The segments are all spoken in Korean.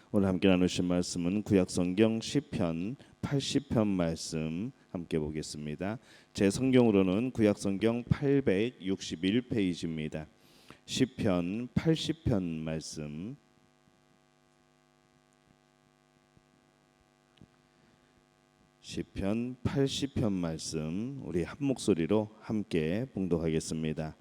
오늘 함께 나누신 말씀은 구약성경 시편 80편 말씀 함께 보겠습니다. 제 성경으로는 구약성경 861페이지입니다. 시편 80편 말씀. 시편 80편 말씀 우리 한 목소리로 함께 봉독하겠습니다.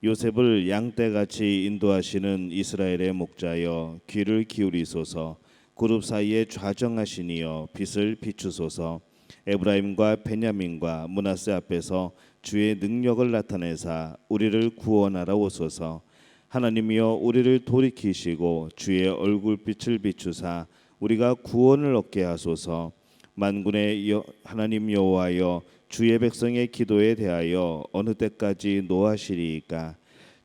요셉을 양떼같이 인도하시는 이스라엘의 목자여 귀를 기울이소서. 그룹 사이에 좌정하시니여 빛을 비추소서. 에브라임과 베냐민과 므낫세 앞에서 주의 능력을 나타내사 우리를 구원하라 오소서. 하나님이여 우리를 돌이키시고 주의 얼굴빛을 비추사 우리가 구원을 얻게 하소서. 만군의 하나님 여호와여 주의 백성의 기도에 대하여 어느 때까지 노하시리이까.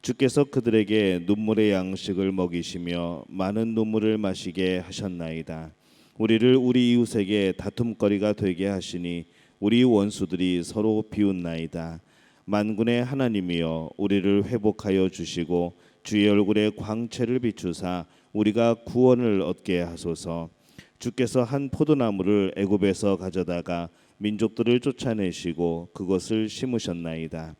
주께서 그들에게 눈물의 양식을 먹이시며 많은 눈물을 마시게 하셨나이다. 우리를 우리 이웃에게 다툼거리가 되게 하시니 우리 원수들이 서로 비웃나이다. 만군의 하나님이여 우리를 회복하여 주시고 주의 얼굴에 광채를 비추사 우리가 구원을 얻게 하소서. 주께서 한 포도나무를 애굽에서 가져다가 민족들을 쫓아내시고 그것을 심으셨나이다.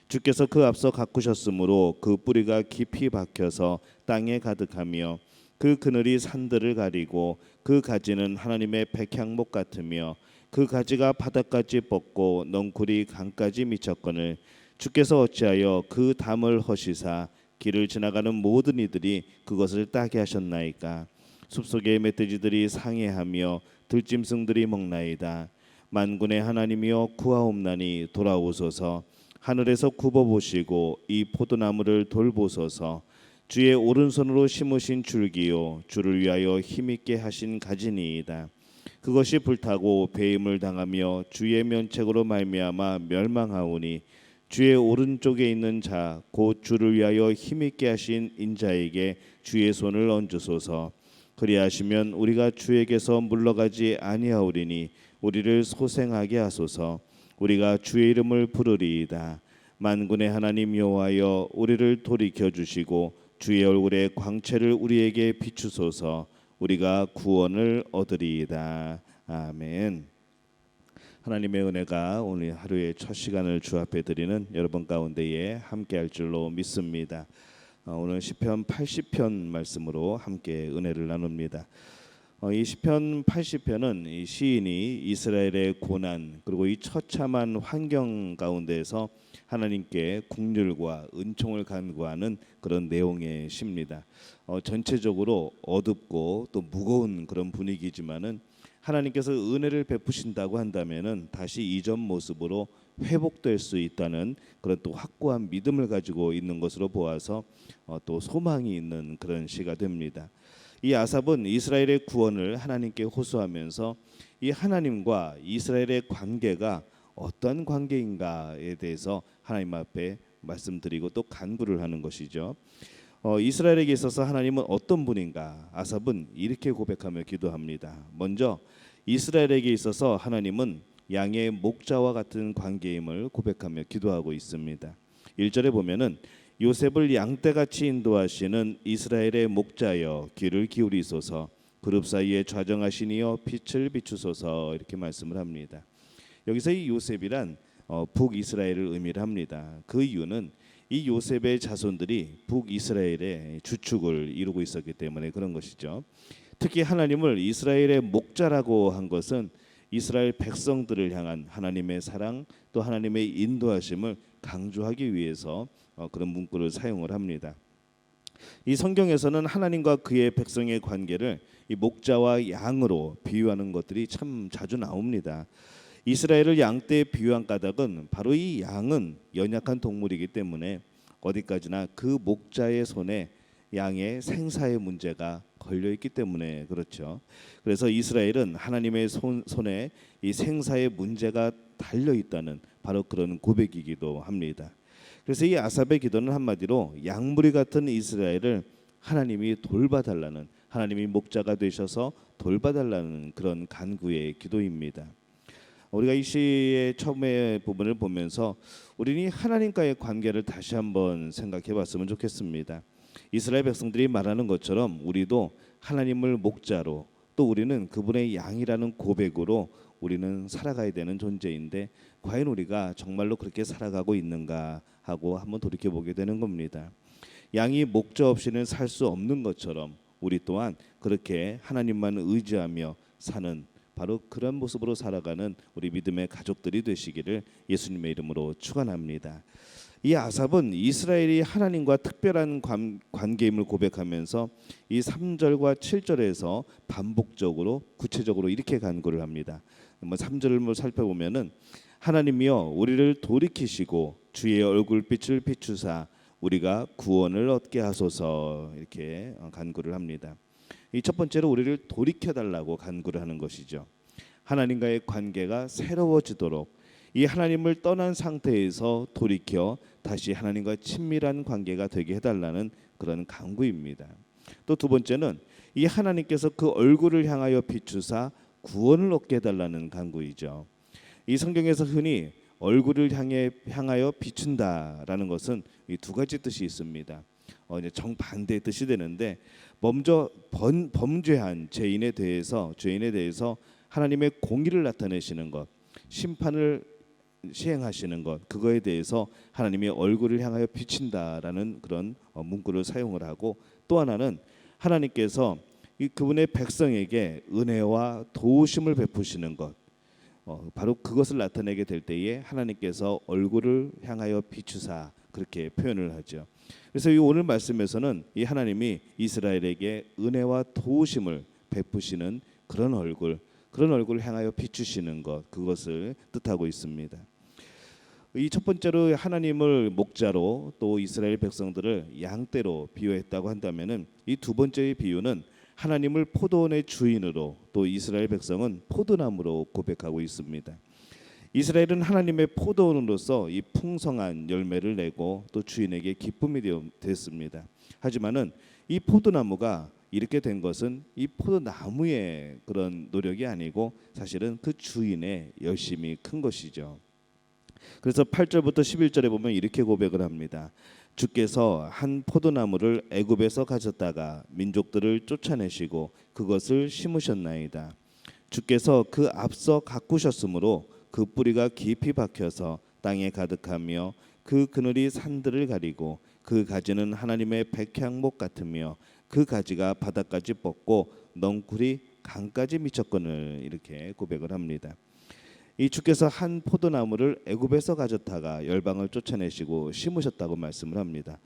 주께서 그 앞서 가꾸셨으므로 그 뿌리가 깊이 박혀서 땅에 가득하며 그 그늘이 산들을 가리고 그 가지는 하나님의 백향목 같으며 그 가지가 바닥까지 뻗고 넝쿨이 강까지 미쳤거늘 주께서 어찌하여 그 담을 허시사 길을 지나가는 모든 이들이 그것을 따게 하셨나이까. 숲속의 멧돼지들이 상해하며 들짐승들이 먹나이다. 만군의 하나님이여 구하옵나니 돌아오소서. 하늘에서 굽어보시고 이 포도나무를 돌보소서. 주의 오른손으로 심으신 줄기요 주를 위하여 힘있게 하신 가지니이다. 그것이 불타고 배임을 당하며 주의 면책으로 말미암아 멸망하오니 주의 오른쪽에 있는 자 곧 주를 위하여 힘있게 하신 인자에게 주의 손을 얹으소서. 그리하시면 우리가 주에게서 물러가지 아니하오리니 우리를 소생하게 하소서. 우리가 주의 이름을 부르리이다. 만군의 하나님 여호와여 우리를 돌이켜 주시고 주의 얼굴의 광채를 우리에게 비추소서. 우리가 구원을 얻으리이다. 아멘. 하나님의 은혜가 오늘 하루의 첫 시간을 주 앞에 드리는 여러분 가운데에 함께할 줄로 믿습니다. 오늘 시편 80편 말씀으로 함께 은혜를 나눕니다. 이 시편 80편은 이 시인이 이스라엘의 고난 그리고 이 처참한 환경 가운데에서 하나님께 긍휼과 은총을 간구하는 그런 내용의 시입니다. 전체적으로 어둡고 또 무거운 그런 분위기지만은 하나님께서 은혜를 베푸신다고 한다면은 다시 이전 모습으로 회복될 수 있다는 그런 또 확고한 믿음을 가지고 있는 것으로 보아서 또 소망이 있는 그런 시가 됩니다. 이 아삽은 이스라엘의 구원을 하나님께 호소하면서 이 하나님과 이스라엘의 관계가 어떤 관계인가에 대해서 하나님 앞에 말씀드리고 또 간구를 하는 것이죠. 이스라엘에게 있어서 하나님은 어떤 분인가? 아삽은 이렇게 고백하며 기도합니다. 먼저 이스라엘에게 있어서 하나님은 양의 목자와 같은 관계임을 고백하며 기도하고 있습니다. 1절에 보면은 요셉을 양떼같이 인도하시는 이스라엘의 목자여 귀를 기울이소서. 그룹 사이에 좌정하시니여 빛을 비추소서. 이렇게 말씀을 합니다. 여기서 이 요셉이란 북이스라엘을 의미를 합니다. 그 이유는 이 요셉의 자손들이 북이스라엘의 주축을 이루고 있었기 때문에 그런 것이죠. 특히 하나님을 이스라엘의 목자라고 한 것은 이스라엘 백성들을 향한 하나님의 사랑 또 하나님의 인도하심을 강조하기 위해서 그런 문구를 사용을 합니다. 이 성경에서는 하나님과 그의 백성의 관계를 이 목자와 양으로 비유하는 것들이 참 자주 나옵니다. 이스라엘을 양떼에 비유한 까닭은 바로 이 양은 연약한 동물이기 때문에 어디까지나 그 목자의 손에 양의 생사의 문제가 걸려 있기 때문에 그렇죠. 그래서 이스라엘은 하나님의 손에 이 생사의 문제가 달려 있다는 바로 그런 고백이기도 합니다. 그래서 이 아삽의 기도는 한마디로 양무리 같은 이스라엘을 하나님이 돌봐달라는, 하나님이 목자가 되셔서 돌봐달라는 그런 간구의 기도입니다. 우리가 이 시의 처음의 부분을 보면서 우리는 하나님과의 관계를 다시 한번 생각해 봤으면 좋겠습니다. 이스라엘 백성들이 말하는 것처럼 우리도 하나님을 목자로 또 우리는 그분의 양이라는 고백으로 우리는 살아가야 되는 존재인데 과연 우리가 정말로 그렇게 살아가고 있는가 하고 한번 돌이켜 보게 되는 겁니다. 양이 목자 없이는 살 수 없는 것처럼 우리 또한 그렇게 하나님만 의지하며 사는 바로 그런 모습으로 살아가는 우리 믿음의 가족들이 되시기를 예수님의 이름으로 축원합니다. 이 아삽은 이스라엘이 하나님과 특별한 관계임을 고백하면서 이 3절과 7절에서 반복적으로 구체적으로 이렇게 간구를 합니다. 3절을 살펴보면은 하나님이여 우리를 돌이키시고 주의 얼굴빛을 비추사 우리가 구원을 얻게 하소서 이렇게 간구를 합니다. 이 첫 번째로 우리를 돌이켜 달라고 간구를 하는 것이죠. 하나님과의 관계가 새로워지도록 이 하나님을 떠난 상태에서 돌이켜 다시 하나님과 친밀한 관계가 되게 해달라는 그런 간구입니다. 또 두 번째는 이 하나님께서 그 얼굴을 향하여 비추사 구원을 얻게 해달라는 간구이죠. 이 성경에서 흔히 얼굴을 향하여 비춘다라는 것은 이 두 가지 뜻이 있습니다. 이제 정반대의 뜻이 되는데 먼저 범죄한 죄인에 대해서 하나님의 공의를 나타내시는 것, 심판을 시행하시는 것, 그거에 대해서 하나님의 얼굴을 향하여 비친다라는 그런 문구를 사용을 하고, 또 하나는 하나님께서 그분의 백성에게 은혜와 도우심을 베푸시는 것, 바로 그것을 나타내게 될 때에 하나님께서 얼굴을 향하여 비추사 그렇게 표현을 하죠. 그래서 이 오늘 말씀에서는 이 하나님이 이스라엘에게 은혜와 도우심을 베푸시는 그런 얼굴을 향하여 비추시는 것, 그것을 뜻하고 있습니다. 이 첫 번째로 하나님을 목자로 또 이스라엘 백성들을 양떼로 비유했다고 한다면은 이 두 번째의 비유는 하나님을 포도원의 주인으로 또 이스라엘 백성은 포도나무로 고백하고 있습니다. 이스라엘은 하나님의 포도원으로서 이 풍성한 열매를 내고 또 주인에게 기쁨이 됐습니다. 하지만은 이 포도나무가 이렇게 된 것은 이 포도나무의 그런 노력이 아니고 사실은 그 주인의 열심이 큰 것이죠. 그래서 8절부터 11절에 보면 이렇게 고백을 합니다. 주께서 한 포도나무를 애굽에서 가졌다가 민족들을 쫓아내시고 그것을 심으셨나이다. 주께서 그 앞서 가꾸셨으므로 그 뿌리가 깊이 박혀서 땅에 가득하며 그 그늘이 산들을 가리고 그 가지는 하나님의 백향목 같으며 그 가지가 바닥까지 뻗고 넝쿨이 강까지 미쳤거늘 이렇게 고백을 합니다. 이 주께서 한 포도나무를 애굽에서 가졌다가 열방을 쫓아내시고 심으셨다고 말씀을 합니다.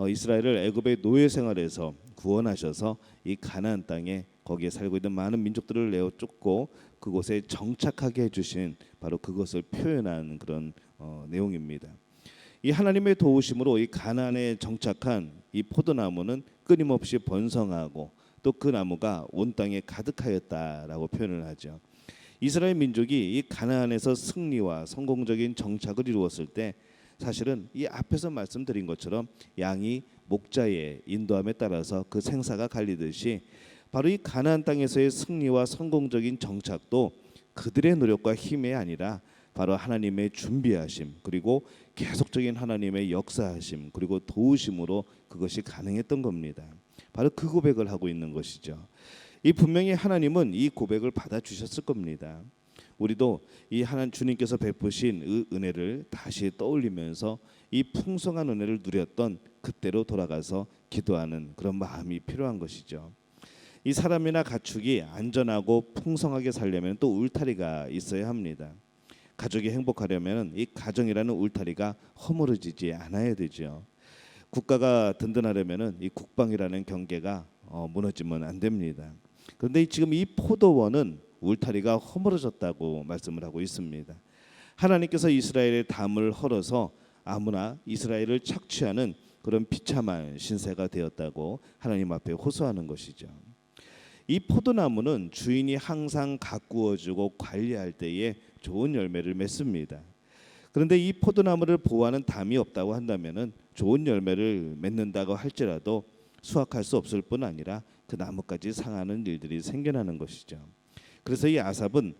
이스라엘을 애굽의 노예 생활에서 구원하셔서 이 가나안 땅에 거기에 살고 있는 많은 민족들을 내어 쫓고 그곳에 정착하게 해주신 바로 그것을 표현한 그런 내용입니다. 이 하나님의 도우심으로 이 가나안에 정착한 이 포도나무는 끊임없이 번성하고 또 그 나무가 온 땅에 가득하였다라고 표현을 하죠. 이스라엘 민족이 이 가나안에서 승리와 성공적인 정착을 이루었을 때 사실은 이 앞에서 말씀드린 것처럼 양이 목자의 인도함에 따라서 그 생사가 갈리듯이 바로 이 가나안 땅에서의 승리와 성공적인 정착도 그들의 노력과 힘이 아니라 바로 하나님의 준비하심 그리고 계속적인 하나님의 역사하심 그리고 도우심으로 그것이 가능했던 겁니다. 바로 그 고백을 하고 있는 것이죠. 이 분명히 하나님은 이 고백을 받아주셨을 겁니다. 우리도 이 하나님 주님께서 베푸신 은혜를 다시 떠올리면서 이 풍성한 은혜를 누렸던 그때로 돌아가서 기도하는 그런 마음이 필요한 것이죠. 이 사람이나 가축이 안전하고 풍성하게 살려면 또 울타리가 있어야 합니다. 가족이 행복하려면 이 가정이라는 울타리가 허물어지지 않아야 되죠. 국가가 든든하려면 이 국방이라는 경계가 무너지면 안 됩니다. 그런데 지금 이 포도원은 울타리가 허물어졌다고 말씀을 하고 있습니다. 하나님께서 이스라엘의 담을 헐어서 아무나 이스라엘을 착취하는 그런 비참한 신세가 되었다고 하나님 앞에 호소하는 것이죠. 이 포도나무는 주인이 항상 가꾸어주고 관리할 때에 좋은 열매를 맺습니다. 그런데 이 포도나무를 보호하는 담이 없다고 한다면은 좋은 열매를 맺는다고 할지라도 수확할 수 없을 뿐 아니라 그 나무까지 상하는 일들이 생겨나는 것이죠. 그래서 이 아삽은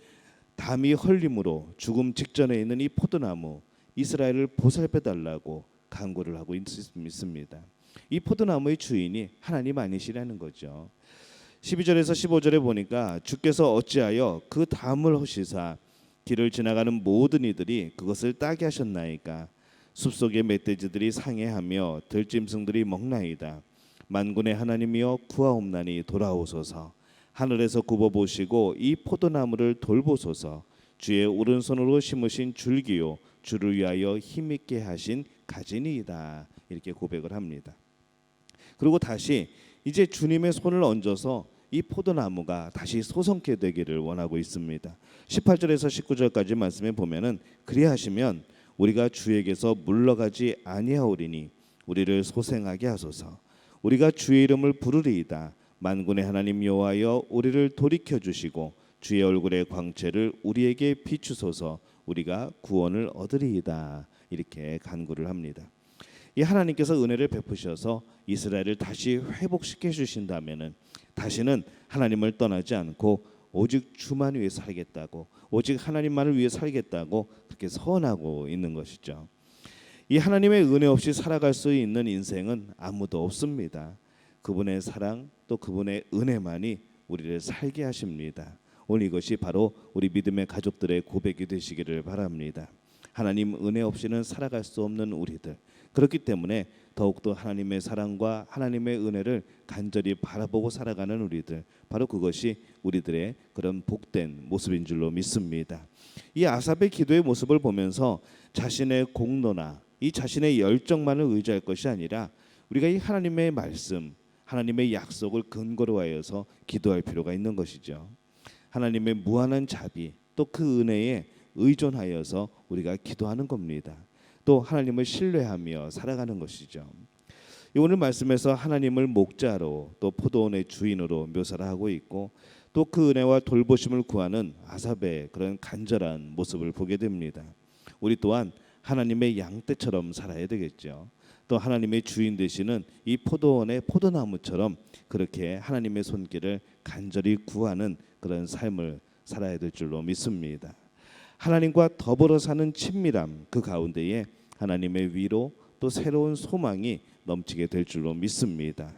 담이 헐림으로 죽음 직전에 있는 이 포도나무 이스라엘을 보살펴 달라고 간구를 하고 있습니다. 이 포도나무의 주인이 하나님 아니시라는 거죠. 12절에서 15절에 보니까 주께서 어찌하여 그 담을 허시사 길을 지나가는 모든 이들이 그것을 따게 하셨나이까. 숲속의 멧돼지들이 상해하며 들짐승들이 먹나이다. 만군의 하나님이여 구하옵나니 돌아오소서. 하늘에서 굽어보시고 이 포도나무를 돌보소서. 주의 오른손으로 심으신 줄기요 주를 위하여 힘있게 하신 가지니이다. 이렇게 고백을 합니다. 그리고 다시 이제 주님의 손을 얹어서 이 포도나무가 다시 소성케 되기를 원하고 있습니다. 18절에서 19절까지 말씀에 보면은 그리하시면 우리가 주에게서 물러가지 아니하오리니 우리를 소생하게 하소서. 우리가 주의 이름을 부르리이다. 만군의 하나님 여호와여 우리를 돌이켜 주시고 주의 얼굴의 광채를 우리에게 비추소서. 우리가 구원을 얻으리이다. 이렇게 간구를 합니다. 이 하나님께서 은혜를 베푸셔서 이스라엘을 다시 회복시켜 주신다면은 다시는 하나님을 떠나지 않고 오직 주만 위해 살겠다고, 오직 하나님만을 위해 살겠다고 그렇게 선하고 있는 것이죠. 이 하나님의 은혜 없이 살아갈 수 있는 인생은 아무도 없습니다. 그분의 사랑 또 그분의 은혜만이 우리를 살게 하십니다. 오늘 이것이 바로 우리 믿음의 가족들의 고백이 되시기를 바랍니다. 하나님 은혜 없이는 살아갈 수 없는 우리들, 그렇기 때문에 더욱더 하나님의 사랑과 하나님의 은혜를 간절히 바라보고 살아가는 우리들, 바로 그것이 우리들의 그런 복된 모습인 줄로 믿습니다. 이 아삽의 기도의 모습을 보면서 자신의 공로나 이 자신의 열정만을 의지할 것이 아니라 우리가 이 하나님의 말씀, 하나님의 약속을 근거로 하여서 기도할 필요가 있는 것이죠. 하나님의 무한한 자비 또 그 은혜에 의존하여서 우리가 기도하는 겁니다. 또 하나님을 신뢰하며 살아가는 것이죠. 오늘 말씀에서 하나님을 목자로 또 포도원의 주인으로 묘사를 하고 있고 또 그 은혜와 돌보심을 구하는 아삽의 그런 간절한 모습을 보게 됩니다. 우리 또한 하나님의 양떼처럼 살아야 되겠죠. 또 하나님의 주인 되시는 이 포도원의 포도나무처럼 그렇게 하나님의 손길을 간절히 구하는 그런 삶을 살아야 될 줄로 믿습니다. 하나님과 더불어 사는 친밀함 그 가운데에 하나님의 위로 또 새로운 소망이 넘치게 될 줄로 믿습니다.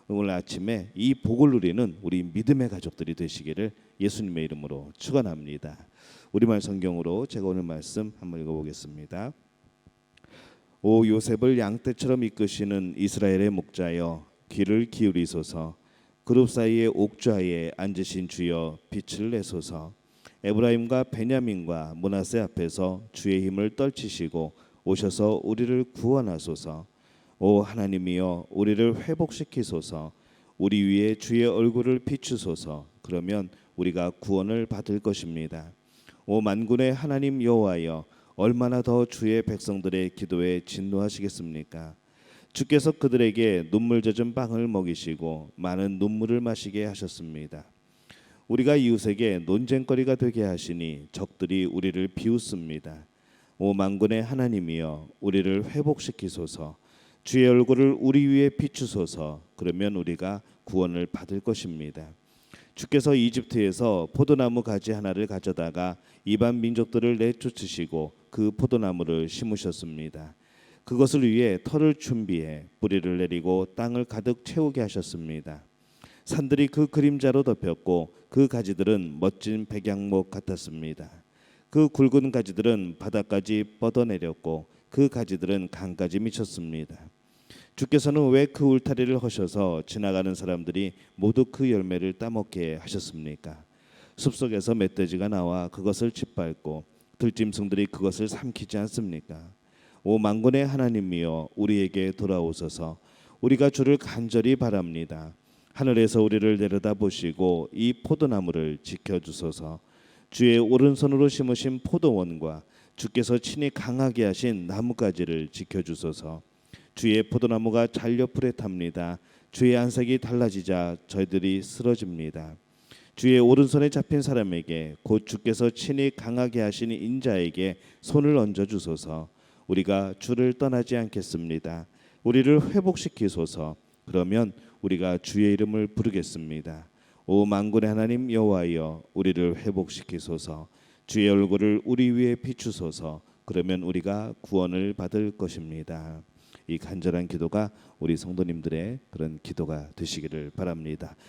오늘 아침에 이 복을 누리는 우리 믿음의 가족들이 되시기를 예수님의 이름으로 축원합니다. 우리말 성경으로 제가 오늘 말씀 한번 읽어보겠습니다. 오 요셉을 양떼처럼 이끄시는 이스라엘의 목자여 귀를 기울이소서. 그룹 사이의 옥좌에 앉으신 주여 빛을 내소서. 에브라임과 베냐민과 므낫세 앞에서 주의 힘을 떨치시고 오셔서 우리를 구원하소서. 오 하나님이여 우리를 회복시키소서. 우리 위에 주의 얼굴을 비추소서. 그러면 우리가 구원을 받을 것입니다. 오 만군의 하나님 여호와여 얼마나 더 주의 백성들의 기도에 진노하시겠습니까? 주께서 그들에게 눈물 젖은 빵을 먹이시고 많은 눈물을 마시게 하셨습니다. 우리가 이웃에게 논쟁거리가 되게 하시니 적들이 우리를 비웃습니다. 오 만군의 하나님이여 우리를 회복시키소서. 주의 얼굴을 우리 위에 비추소서. 그러면 우리가 구원을 받을 것입니다. 주께서 이집트에서 포도나무 가지 하나를 가져다가 이방 민족들을 내쫓으시고 그 포도나무를 심으셨습니다. 그것을 위해 터를 준비해 뿌리를 내리고 땅을 가득 채우게 하셨습니다. 산들이 그 그림자로 덮였고 그 가지들은 멋진 백양목 같았습니다. 그 굵은 가지들은 바닥까지 뻗어내렸고 그 가지들은 강까지 미쳤습니다. 주께서는 왜 그 울타리를 허셔서 지나가는 사람들이 모두 그 열매를 따먹게 하셨습니까? 숲속에서 멧돼지가 나와 그것을 짓밟고 들짐승들이 그것을 삼키지 않습니까? 오 만군의 하나님이여 우리에게 돌아오소서. 우리가 주를 간절히 바랍니다. 하늘에서 우리를 내려다보시고 이 포도나무를 지켜주소서. 주의 오른손으로 심으신 포도원과 주께서 친히 강하게 하신 나뭇가지를 지켜주소서. 주의 포도나무가 잘려 불에 탑니다. 주의 안색이 달라지자 저희들이 쓰러집니다. 주의 오른손에 잡힌 사람에게 곧 주께서 친히 강하게 하신 인자에게 손을 얹어 주소서. 우리가 주를 떠나지 않겠습니다. 우리를 회복시키소서. 그러면 우리가 주의 이름을 부르겠습니다. 오 만군의 하나님 여호와여 우리를 회복시키소서. 주의 얼굴을 우리 위에 비추소서. 그러면 우리가 구원을 받을 것입니다. 이 간절한 기도가 우리 성도님들의 그런 기도가 되시기를 바랍니다.